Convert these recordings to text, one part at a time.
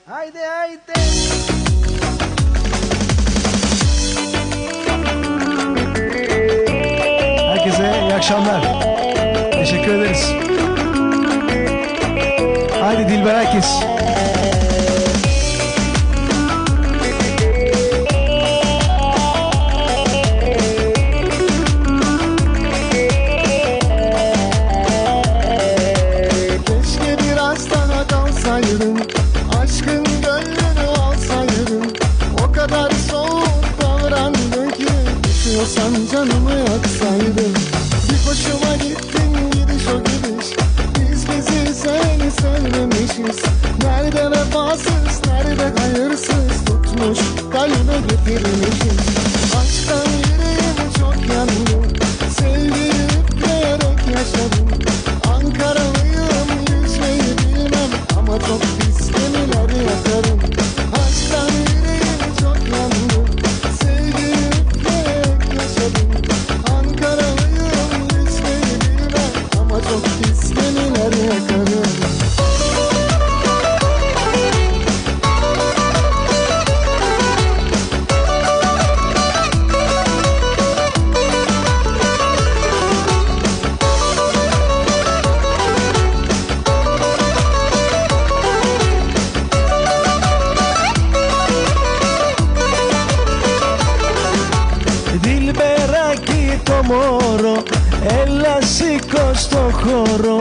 Haydi haydi. Herkese iyi akşamlar. Teşekkür ederiz. Haydi Dilber herkes. Aşkın gönlünü alsaydım, o kadar soğuk davrandı ki düşüyorsan canımı yaksaydın. Bir hoşuma gittin gidiş o gidiş, biz bizi seni sevmemişiz. Nerede vefasız, nerede hayırsız, tutmuş kalbe getirmişiz. Aşktan yüreğim çok yandı, sevgiyi üfleyerek yaşadım. Ankaralıyım, yüzmeyi bilmem ama çok pis gemiler yakarım. Aşktan yüreğim çok yandı, sevgiyi üfleyerek yaşadım. Ankaralıyım, yüzmeyi bilmem ama çok pis gemiler yakarım. Dilberάκι το μωρό, έλα σήκω στο χώρο.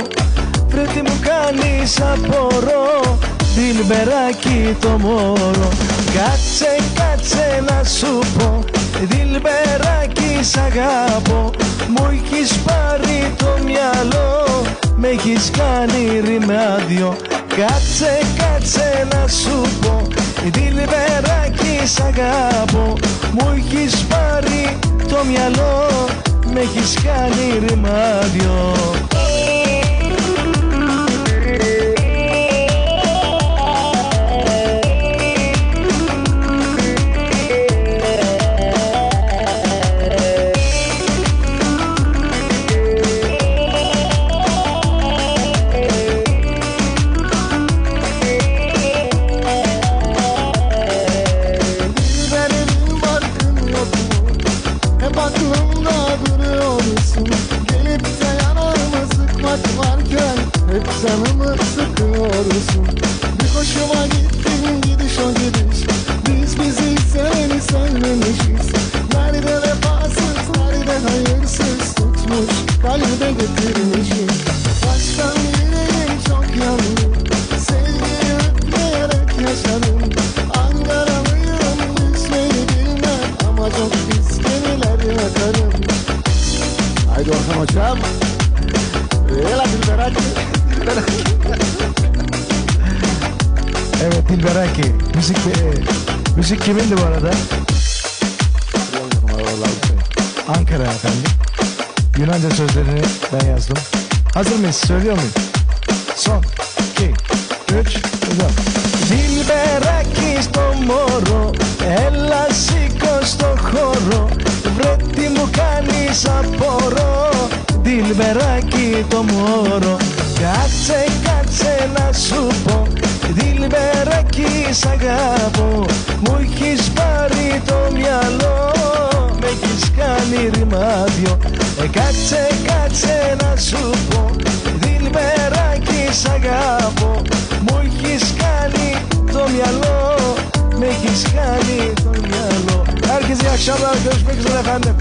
Βρε τι μου κάνεις απορώ, Dilberάκι το μωρό. Κάτσε, κάτσε να σου πω, Dilberάκι σ' αγαπώ. Μου έχεις πάρει το μυαλό, με έχεις κάνει ρημάδιο. Κάτσε, κάτσε να σου πω, Dilberάκι σ' αγαπώ. Μου έχεις πάρει το μυαλό, με έχεις κάνει ρημάδιο. Canımı sıkıyorsun. Bir hoşuma gittin gidiş o gidiş, biz bizi seni sevmemişiz. Nerede vefasız, nerede hayırsız, tutmuş kalbe getirmişiz. Aşktan yüreğim çok yandı, sevgiyi üfleyerek yaşadım. Ankaralıyım, yüzmeyi bilmem ama çok pis gemiler yakarım. Haydi Orhan hocam. Ela Dilberaki. Evet Dilberaki. Müzik kimindi bu arada? Ankara efendim. Yunanca sözlerini ben yazdım. Hazır mıyız? Söylüyor muyum? Son 2 3 4. Dilberaki στο μωρό, έλα σήκω στο χώρο. Βρε τι μου κάνεις απορώ, Dilberaki το μωρό. Κάτσε, κάτσε να σου πω, Dilberaki σ' αγαπώ. Μου έχεις πάρει το μυαλό, με έχεις κάνει ρημάδιο. Κάτσε, κάτσε να σου πω, Dilberaki σ' αγαπώ. Μου έχεις κάνει το μυαλό, με έχεις κάνει το μυαλό. Herkese iyi akşamlar, görüşmek üzere efendim.